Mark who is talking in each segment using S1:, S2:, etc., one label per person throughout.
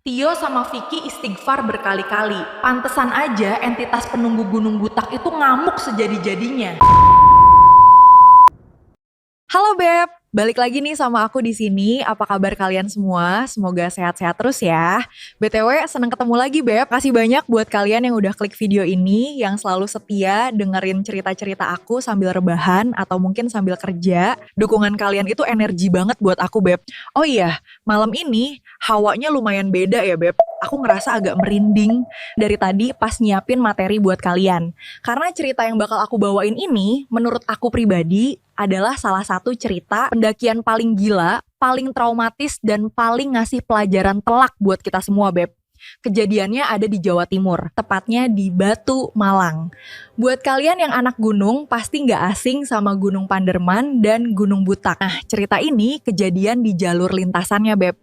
S1: Tio sama Vicky istighfar berkali-kali. Pantesan aja entitas penunggu Gunung Butak itu ngamuk sejadi-jadinya. Halo Beb, balik lagi nih sama aku di sini. Apa kabar kalian semua? Semoga sehat-sehat terus ya. BTW, seneng ketemu lagi Beb. Kasih banyak buat kalian yang udah klik video ini, yang selalu setia dengerin cerita-cerita aku sambil rebahan atau mungkin sambil kerja. Dukungan kalian itu energi banget buat aku Beb. Oh iya, malam ini hawanya lumayan beda ya Beb. Aku ngerasa agak merinding dari tadi pas nyiapin materi buat kalian. Karena cerita yang bakal aku bawain ini, menurut aku pribadi, adalah salah satu cerita pendakian paling gila, paling traumatis, dan paling ngasih pelajaran telak buat kita semua, Beb. Kejadiannya ada di Jawa Timur, tepatnya di Batu, Malang. Buat kalian yang anak gunung, pasti nggak asing sama Gunung Panderman dan Gunung Butak. Nah, cerita ini kejadian di jalur lintasannya, Beb.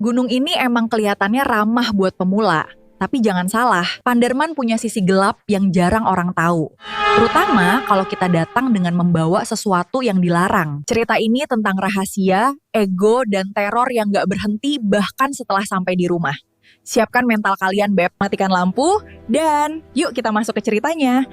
S1: Gunung ini emang kelihatannya ramah buat pemula. Tapi jangan salah, Panderman punya sisi gelap yang jarang orang tahu. Terutama kalau kita datang dengan membawa sesuatu yang dilarang. Cerita ini tentang rahasia, ego, dan teror yang gak berhenti bahkan setelah sampai di rumah. Siapkan mental kalian, Beb. Matikan lampu, dan yuk kita masuk ke ceritanya.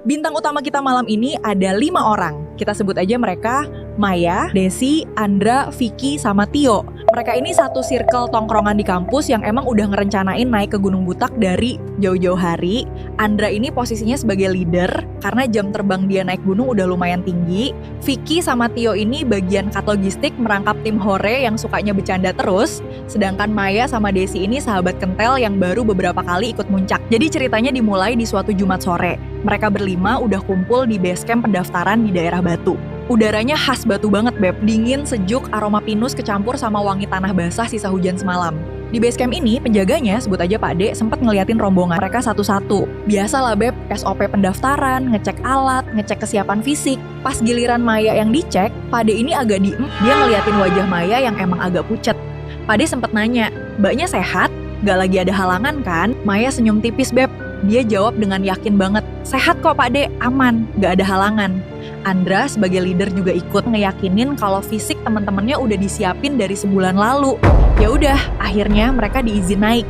S1: Bintang utama kita malam ini ada 5 orang. Kita sebut aja mereka Maya, Desi, Andra, Vicky, sama Tio. Mereka ini satu circle tongkrongan di kampus yang emang udah ngerencanain naik ke Gunung Butak dari jauh-jauh hari. Andra ini posisinya sebagai leader karena jam terbang dia naik gunung udah lumayan tinggi. Vicky sama Tio ini bagian cut logistik merangkap tim hore yang sukanya bercanda terus. Sedangkan Maya sama Desi ini sahabat kentel yang baru beberapa kali ikut muncak. Jadi ceritanya dimulai di suatu Jumat sore. Mereka berlima udah kumpul di base camp pendaftaran di daerah Batu. Udaranya khas Batu banget, Beb. Dingin, sejuk, aroma pinus kecampur sama wangi tanah basah sisa hujan semalam. Di base camp ini, penjaganya, sebut aja Pak D, sempat ngeliatin rombongan mereka satu-satu. Biasalah, Beb, SOP pendaftaran, ngecek alat, ngecek kesiapan fisik. Pas giliran Maya yang dicek, Pak D ini agak diem, dia ngeliatin wajah Maya yang emang agak pucet. Pak D sempat nanya, "Mbaknya sehat? Gak lagi ada halangan kan?" Maya senyum tipis, Beb. Dia jawab dengan yakin banget, "Sehat kok Pak D, aman, gak ada halangan." Andra sebagai leader juga ikut ngeyakinin kalau fisik teman-temannya udah disiapin dari sebulan lalu. Ya udah, akhirnya mereka diizin naik.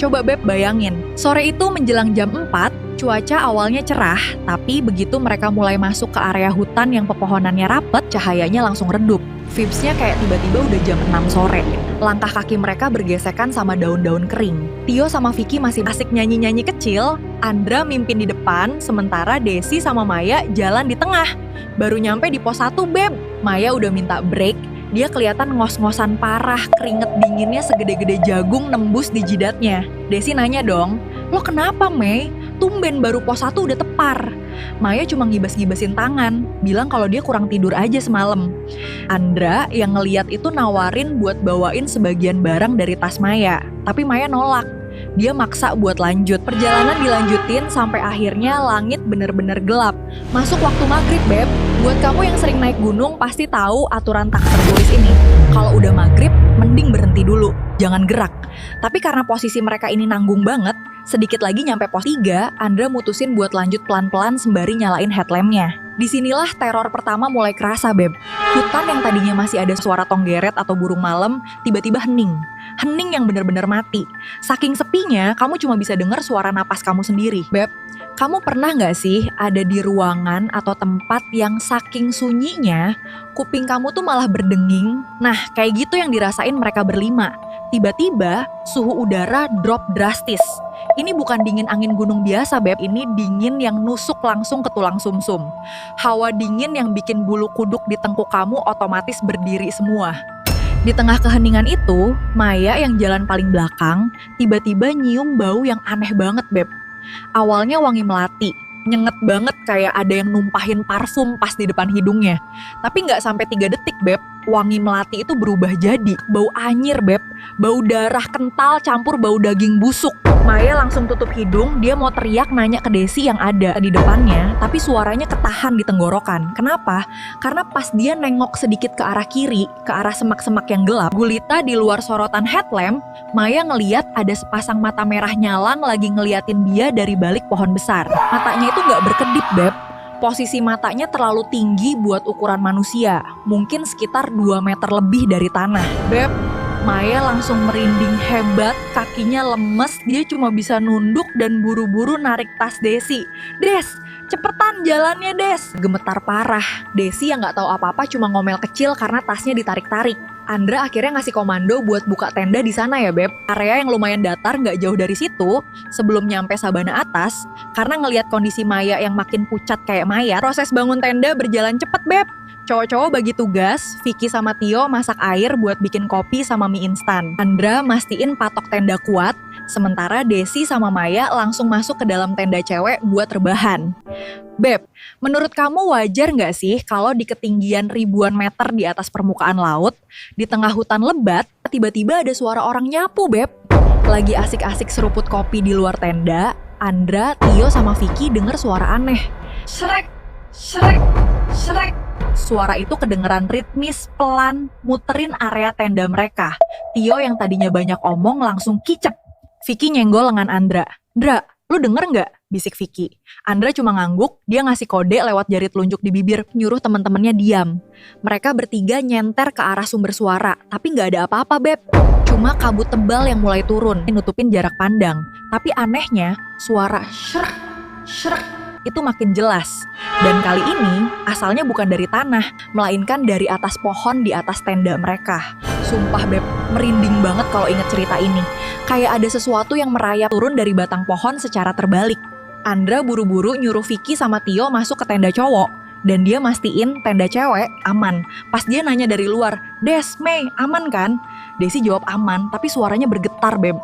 S1: Coba Beb bayangin, sore itu menjelang jam 4, cuaca awalnya cerah, tapi begitu mereka mulai masuk ke area hutan yang pepohonannya rapet, cahayanya langsung redup. Vibes-nya kayak tiba-tiba udah jam 6 sore. Langkah kaki mereka bergesekan sama daun-daun kering. Tio sama Vicky masih asik nyanyi-nyanyi kecil, Andra mimpin di depan, sementara Desi sama Maya jalan di tengah. Baru nyampe di pos 1, Beb. Maya udah minta break, dia kelihatan ngos-ngosan parah, keringet dinginnya segede-gede jagung nembus di jidatnya. Desi nanya dong, "Lo kenapa, Mei? Tumben baru pos 1 udah tepar." Maya cuma ngibas-ngibasin tangan, bilang kalau dia kurang tidur aja semalam. Andra yang ngeliat itu nawarin buat bawain sebagian barang dari tas Maya, tapi Maya nolak. Dia maksa buat lanjut. Perjalanan dilanjutin sampai akhirnya langit bener-bener gelap. Masuk waktu maghrib, Beb. Buat kamu yang sering naik gunung pasti tahu aturan tak tertulis ini. Kalau udah maghrib, mending berhenti dulu, jangan gerak. Tapi karena posisi mereka ini nanggung banget, sedikit lagi nyampe pos 3, Andra mutusin buat lanjut pelan-pelan sembari nyalain headlampnya. Disinilah teror pertama mulai kerasa, Beb. Hutan yang tadinya masih ada suara tonggeret atau burung malam, tiba-tiba hening. Hening yang benar-benar mati. Saking sepinya, kamu cuma bisa dengar suara napas kamu sendiri. Beb, kamu pernah gak sih ada di ruangan atau tempat yang saking sunyinya, kuping kamu tuh malah berdenging? Nah, kayak gitu yang dirasain mereka berlima. Tiba-tiba, suhu udara drop drastis. Ini bukan dingin angin gunung biasa, Beb. Ini dingin yang nusuk langsung ke tulang sumsum. Hawa dingin yang bikin bulu kuduk di tengkuk kamu otomatis berdiri semua. Di tengah keheningan itu, Maya yang jalan paling belakang, tiba-tiba nyium bau yang aneh banget, Beb. Awalnya wangi melati, nyenget banget kayak ada yang numpahin parfum pas di depan hidungnya. Tapi nggak sampai 3 detik, Beb, wangi melati itu berubah jadi bau anyir, Beb. Bau darah kental campur bau daging busuk. Maya langsung tutup hidung, dia mau teriak nanya ke Desi yang ada di depannya, tapi suaranya ketahan di tenggorokan. Kenapa? Karena pas dia nengok sedikit ke arah kiri, ke arah semak-semak yang gelap, gulita di luar sorotan headlamp, Maya ngeliat ada sepasang mata merah nyalang lagi ngeliatin dia dari balik pohon besar. Matanya itu gak berkedip, Beb. Posisi matanya terlalu tinggi buat ukuran manusia, mungkin sekitar 2 meter lebih dari tanah. Beb, Maya langsung merinding hebat, kakinya lemes, dia cuma bisa nunduk dan buru-buru narik tas Desi. Des, cepetan jalannya Des. Gemetar parah. Desi yang gak tahu apa-apa cuma ngomel kecil karena tasnya ditarik-tarik. Andra akhirnya ngasih komando buat buka tenda di sana ya Beb. Area yang lumayan datar gak jauh dari situ. Sebelum nyampe sabana atas, karena ngelihat kondisi Maya yang makin pucat kayak mayat, proses bangun tenda berjalan cepet Beb. Cowok-cowok bagi tugas, Vicky sama Tio masak air buat bikin kopi sama mie instan. Andra mastiin patok tenda kuat, sementara Desi sama Maya langsung masuk ke dalam tenda cewek buat rebahan. Beb, menurut kamu wajar nggak sih kalau di ketinggian ribuan meter di atas permukaan laut, di tengah hutan lebat, tiba-tiba ada suara orang nyapu, Beb? Lagi asik-asik seruput kopi di luar tenda, Andra, Tio, sama Vicky denger suara aneh. Shrek, shrek, shrek. Suara itu kedengeran ritmis, pelan, muterin area tenda mereka. Tio yang tadinya banyak omong langsung kicep. Vicky nyenggol lengan Andra. Dra, lu denger nggak? Bisik Vicky. Andra cuma ngangguk, dia ngasih kode lewat jari telunjuk di bibir, nyuruh teman-temannya diam. Mereka bertiga nyenter ke arah sumber suara, tapi nggak ada apa-apa Beb. Cuma kabut tebal yang mulai turun, nutupin jarak pandang. Tapi anehnya, suara shrek, shrek itu makin jelas. Dan kali ini, asalnya bukan dari tanah, melainkan dari atas pohon di atas tenda mereka. Sumpah Beb, merinding banget kalau inget cerita ini. Kayak ada sesuatu yang merayap turun dari batang pohon secara terbalik. Andra buru-buru nyuruh Vicky sama Tio masuk ke tenda cowok. Dan dia mastiin tenda cewek aman. Pas dia nanya dari luar, Des, Mei, aman kan? Desi jawab aman, tapi suaranya bergetar Beb.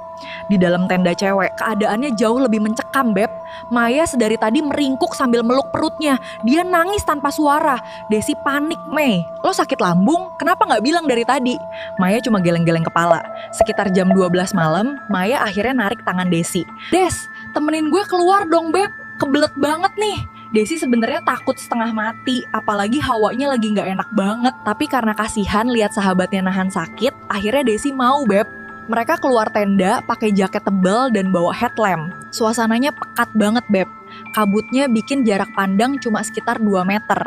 S1: Di dalam tenda cewek, keadaannya jauh lebih mencekam Beb. Maya sedari tadi meringkuk sambil meluk perutnya. Dia nangis tanpa suara. Desi panik, Mei, lo sakit lambung? Kenapa gak bilang dari tadi? Maya cuma geleng-geleng kepala. Sekitar jam 12 malam, Maya akhirnya narik tangan Desi. Des, temenin gue keluar dong Beb, kebelet banget nih. Desi sebenarnya takut setengah mati, apalagi hawanya lagi nggak enak banget. Tapi karena kasihan lihat sahabatnya nahan sakit, akhirnya Desi mau Beb. Mereka keluar tenda pakai jaket tebal dan bawa headlamp. Suasananya pekat banget Beb. Kabutnya bikin jarak pandang cuma sekitar 2 meter.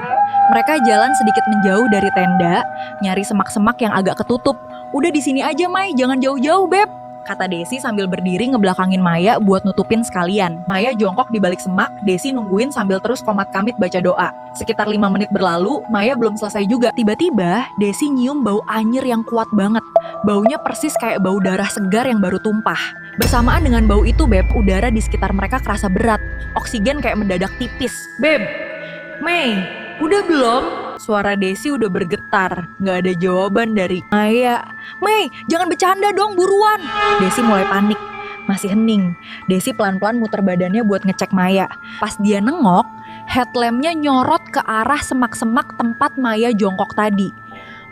S1: Mereka jalan sedikit menjauh dari tenda, nyari semak-semak yang agak ketutup. Udah di sini aja Mai, jangan jauh-jauh Beb, kata Desi sambil berdiri ngebelakangin Maya buat nutupin sekalian. Maya jongkok di balik semak, Desi nungguin sambil terus komat-kamit baca doa. Sekitar 5 menit berlalu, Maya belum selesai juga. Tiba-tiba, Desi nyium bau anyir yang kuat banget. Baunya persis kayak bau darah segar yang baru tumpah. Bersamaan dengan bau itu, Beb, udara di sekitar mereka kerasa berat. Oksigen kayak mendadak tipis. Beb, Mei, udah belum? Suara Desi udah bergetar, gak ada jawaban dari Maya. Mei, jangan bercanda dong, buruan. Desi mulai panik, masih hening. Desi pelan-pelan muter badannya buat ngecek Maya. Pas dia nengok, headlampnya nyorot ke arah semak-semak tempat Maya jongkok tadi.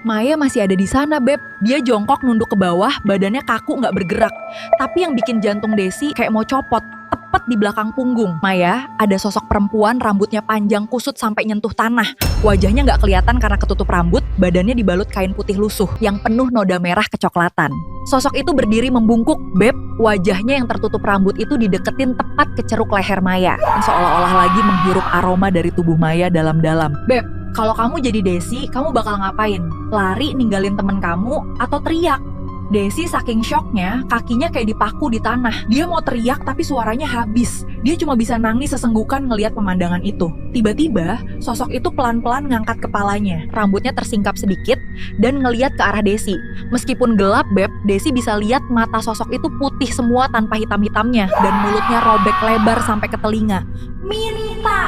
S1: Maya masih ada di sana Beb. Dia jongkok nunduk ke bawah, badannya kaku gak bergerak. Tapi yang bikin jantung Desi kayak mau copot. Tepat di belakang punggung Maya, ada sosok perempuan rambutnya panjang kusut sampai nyentuh tanah. Wajahnya gak kelihatan karena ketutup rambut, badannya dibalut kain putih lusuh yang penuh noda merah kecoklatan. Sosok itu berdiri membungkuk, Beb. Wajahnya yang tertutup rambut itu dideketin tepat ke ceruk leher Maya, seolah-olah lagi menghirup aroma dari tubuh Maya dalam-dalam. Beb, kalau kamu jadi Desi, kamu bakal ngapain? Lari ninggalin temen kamu atau teriak? Desi saking shocknya, kakinya kayak dipaku di tanah. Dia mau teriak tapi suaranya habis. Dia cuma bisa nangis sesenggukan ngelihat pemandangan itu. Tiba-tiba, sosok itu pelan-pelan ngangkat kepalanya. Rambutnya tersingkap sedikit dan ngelihat ke arah Desi. Meskipun gelap, Beb, Desi bisa lihat mata sosok itu putih semua tanpa hitam-hitamnya. Dan mulutnya robek lebar sampai ke telinga. Minta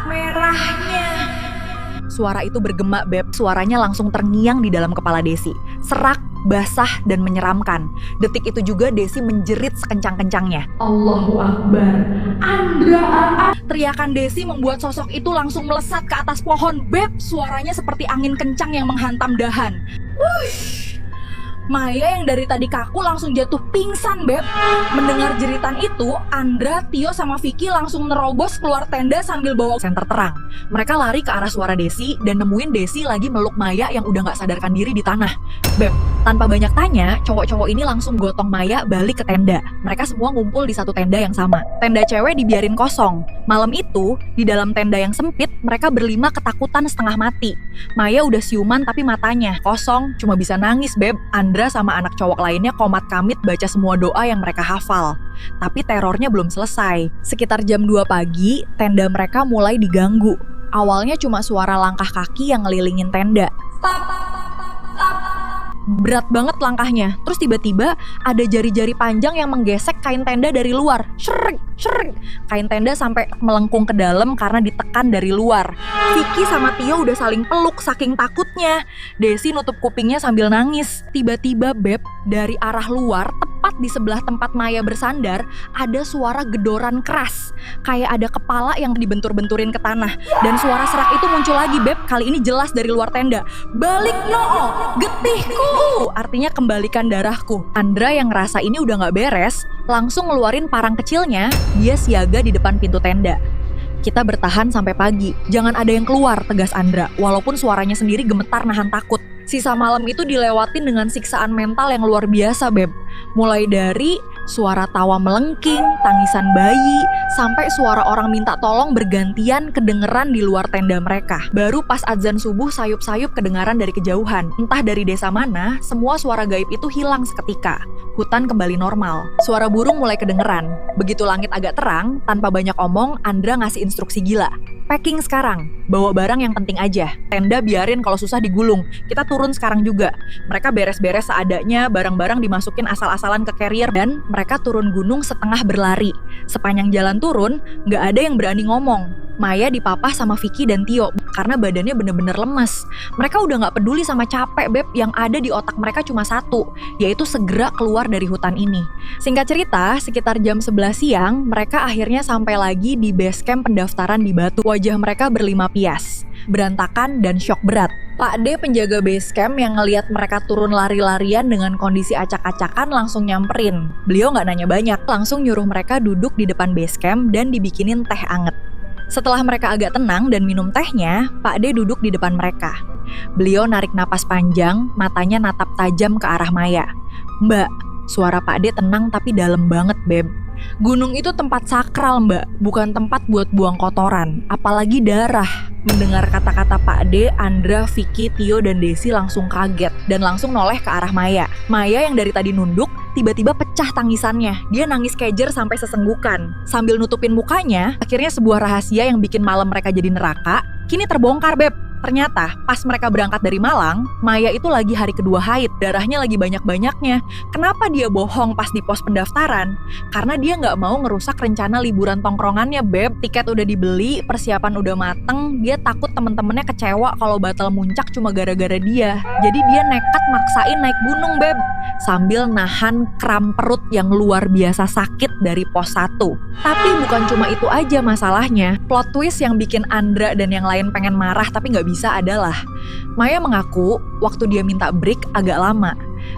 S1: merahnya. Suara itu bergema, Beb. Suaranya langsung terngiang di dalam kepala Desi. Serak, basah, dan menyeramkan. Detik itu juga Desi menjerit sekencang-kencangnya. Allahu Akbar. Andra. Teriakan Desi membuat sosok itu langsung melesat ke atas pohon. Beb, suaranya seperti angin kencang yang menghantam dahan. Wush. Maya yang dari tadi kaku langsung jatuh pingsan, Beb. Mendengar jeritan itu, Andra, Tio, sama Vicky langsung nerobos keluar tenda sambil bawa senter terang. Mereka lari ke arah suara Desi dan nemuin Desi lagi meluk Maya yang udah gak sadarkan diri di tanah. Beb, Tanpa banyak tanya, cowok-cowok ini langsung gotong Maya balik ke tenda. Mereka semua ngumpul di satu tenda yang sama. Tenda cewek dibiarin kosong. Malam itu, di dalam tenda yang sempit, mereka berlima ketakutan setengah mati. Maya udah siuman tapi matanya kosong, cuma bisa nangis, Beb. Andra sama anak cowok lainnya komat kamit baca semua doa yang mereka hafal. Tapi terornya belum selesai. Sekitar jam 2 pagi, tenda mereka mulai diganggu. Awalnya cuma suara langkah kaki yang ngelilingin tenda. Berat banget langkahnya. Terus tiba-tiba ada jari-jari panjang yang menggesek kain tenda dari luar. Shrik, shrik. Kain tenda sampai melengkung ke dalam karena ditekan dari luar. Vicky sama Tio udah saling peluk saking takutnya. Desi nutup kupingnya sambil nangis. Tiba-tiba, Beb, dari arah luar, tepat di sebelah tempat Maya bersandar, ada suara gedoran keras. Kayak ada kepala yang dibentur-benturin ke tanah. Dan suara serak itu muncul lagi, Beb. Kali ini jelas dari luar tenda. Balik no, getihku. Artinya kembalikan darahku. Andra yang ngerasa ini udah gak beres, langsung ngeluarin parang kecilnya. Dia siaga di depan pintu tenda. Kita bertahan sampai pagi. Jangan ada yang keluar, tegas Andra. Walaupun suaranya sendiri gemetar nahan takut. Sisa malam itu dilewatin dengan siksaan mental yang luar biasa, Beb. Mulai dari suara tawa melengking, tangisan bayi, sampai suara orang minta tolong bergantian kedengeran di luar tenda mereka. Baru pas azan subuh sayup-sayup kedengaran dari kejauhan. Entah dari desa mana, semua suara gaib itu hilang seketika. Hutan kembali normal. Suara burung mulai kedengeran. Begitu langit agak terang, tanpa banyak omong, Andra ngasih instruksi gila. Packing sekarang, bawa barang yang penting aja. Tenda biarin kalau susah digulung. Kita turun sekarang juga. Mereka beres-beres seadanya, barang-barang dimasukin asal-asalan ke carrier dan mereka turun gunung setengah berlari. Sepanjang jalan turun, nggak ada yang berani ngomong. Maya dipapah sama Vicky dan Tio karena badannya bener-bener lemes. Mereka udah nggak peduli sama capek, Beb. Yang ada di otak mereka cuma satu, yaitu segera keluar dari hutan ini. Singkat cerita, sekitar jam 11 siang, mereka akhirnya sampai lagi di base camp pendaftaran di Batu. Wajah mereka berlima pias, berantakan dan syok berat. Pak D, penjaga base camp yang ngelihat mereka turun lari-larian dengan kondisi acak-acakan langsung nyamperin. Beliau nggak nanya banyak, langsung nyuruh mereka duduk di depan base camp dan dibikinin teh anget. Setelah mereka agak tenang dan minum tehnya, Pak D duduk di depan mereka. Beliau narik napas panjang, matanya natap tajam ke arah Maya. Mbak, suara Pak D tenang tapi dalam banget, Beb. Gunung itu tempat sakral, Mbak, bukan tempat buat buang kotoran, apalagi darah. Mendengar kata-kata Pak D, Andra, Vicky, Tio, dan Desi langsung kaget dan langsung noleh ke arah Maya. Maya yang dari tadi nunduk, tiba-tiba pecah tangisannya. Dia nangis kejer sampai sesenggukan. Sambil nutupin mukanya, akhirnya sebuah rahasia yang bikin malam mereka jadi neraka, kini terbongkar, Beb. Ternyata pas mereka berangkat dari Malang, Maya itu lagi hari kedua haid, darahnya lagi banyak-banyaknya. Kenapa dia bohong pas di pos pendaftaran? Karena dia nggak mau ngerusak rencana liburan tongkrongannya, Beb. Tiket udah dibeli, persiapan udah mateng, dia takut temen-temennya kecewa kalau batal muncak cuma gara-gara dia. Jadi dia nekat maksain naik gunung, Beb, sambil nahan kram perut yang luar biasa sakit dari pos 1. Tapi bukan cuma itu aja masalahnya. Plot twist yang bikin Andra dan yang lain pengen marah tapi nggak bisa adalah Maya mengaku waktu dia minta break agak lama.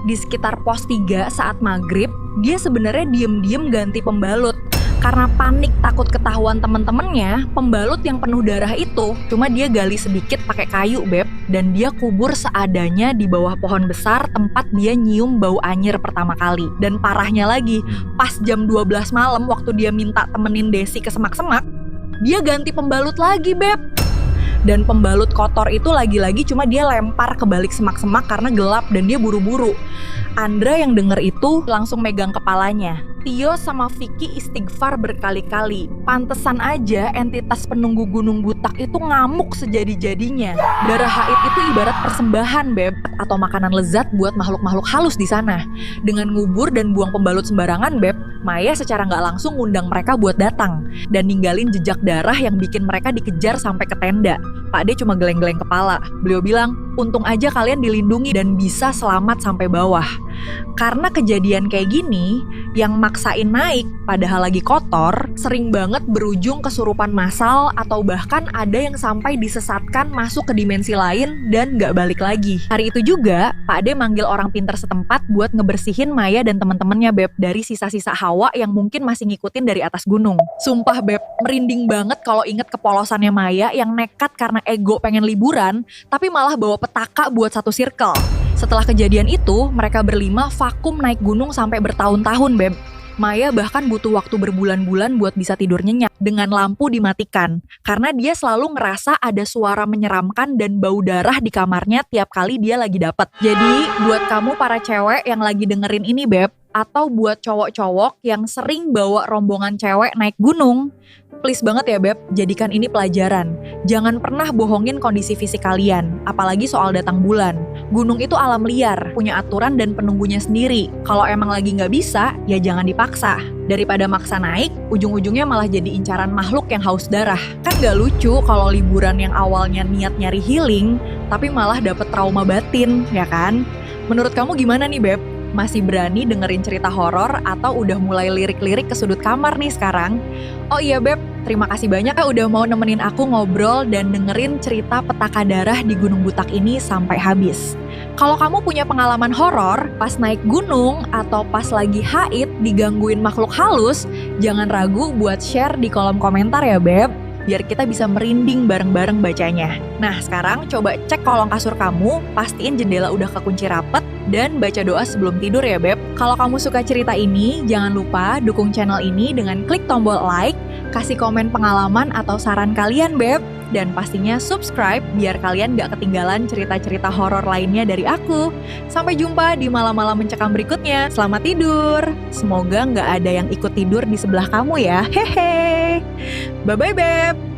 S1: Di sekitar pos 3 saat maghrib, dia sebenarnya diem-diem ganti pembalut. Karena panik takut ketahuan temen-temennya, pembalut yang penuh darah itu cuma dia gali sedikit pakai kayu, Beb, dan dia kubur seadanya di bawah pohon besar tempat dia nyium bau anyir pertama kali. Dan parahnya lagi, pas jam 12 malam waktu dia minta temenin Desi ke semak-semak, dia ganti pembalut lagi, Beb. Dan pembalut kotor itu lagi-lagi cuma dia lempar ke balik semak-semak karena gelap dan dia buru-buru. Andra yang denger itu langsung megang kepalanya. Tio sama Vicky istighfar berkali-kali. Pantesan aja entitas penunggu gunung butak itu ngamuk sejadi-jadinya. Darah haid itu ibarat persembahan, Beb, atau makanan lezat buat makhluk-makhluk halus di sana. Dengan ngubur dan buang pembalut sembarangan, Beb, Maya secara nggak langsung ngundang mereka buat datang dan ninggalin jejak darah yang bikin mereka dikejar sampai ke tenda. Pak D cuma geleng-geleng kepala. Beliau bilang, untung aja kalian dilindungi dan bisa selamat sampai bawah. Karena kejadian kayak gini, yang maksain naik padahal lagi kotor, sering banget berujung kesurupan massal atau bahkan ada yang sampai disesatkan masuk ke dimensi lain dan gak balik lagi. Hari itu juga, Pak D manggil orang pintar setempat buat ngebersihin Maya dan teman-temannya, Beb, dari sisa-sisa hawa yang mungkin masih ngikutin dari atas gunung. Sumpah, Beb, merinding banget kalau inget kepolosannya Maya yang nekat karena ego pengen liburan, tapi malah bawa petaka buat satu circle. Setelah kejadian itu, mereka berlima vakum naik gunung sampai bertahun-tahun, Beb. Maya bahkan butuh waktu berbulan-bulan buat bisa tidur nyenyak dengan lampu dimatikan. Karena dia selalu ngerasa ada suara menyeramkan dan bau darah di kamarnya tiap kali dia lagi dapet. Jadi, buat kamu para cewek yang lagi dengerin ini, Beb, atau buat cowok-cowok yang sering bawa rombongan cewek naik gunung, please banget ya Beb, jadikan ini pelajaran. Jangan pernah bohongin kondisi fisik kalian, apalagi soal datang bulan. Gunung itu alam liar, punya aturan dan penunggunya sendiri. Kalau emang lagi nggak bisa, ya jangan dipaksa. Daripada maksa naik, ujung-ujungnya malah jadi incaran makhluk yang haus darah. Kan nggak lucu kalau liburan yang awalnya niat nyari healing, tapi malah dapet trauma batin, ya kan? Menurut kamu gimana nih Beb? Masih berani dengerin cerita horor atau udah mulai lirik-lirik ke sudut kamar nih sekarang? Oh iya Beb, terima kasih banyak ya udah mau nemenin aku ngobrol dan dengerin cerita petaka darah di Gunung Butak ini sampai habis. Kalau kamu punya pengalaman horor pas naik gunung atau pas lagi haid digangguin makhluk halus, jangan ragu buat share di kolom komentar ya Beb, biar kita bisa merinding bareng-bareng bacanya. Nah sekarang coba cek kolong kasur kamu, pastiin jendela udah kekunci rapet, dan baca doa sebelum tidur ya Beb. Kalau kamu suka cerita ini, jangan lupa dukung channel ini dengan klik tombol like, kasih komen pengalaman atau saran kalian Beb, dan pastinya subscribe biar kalian gak ketinggalan cerita-cerita horor lainnya dari aku. Sampai jumpa di malam-malam mencekam berikutnya. Selamat tidur. Semoga gak ada yang ikut tidur di sebelah kamu ya. Hehe. Bye-bye Beb.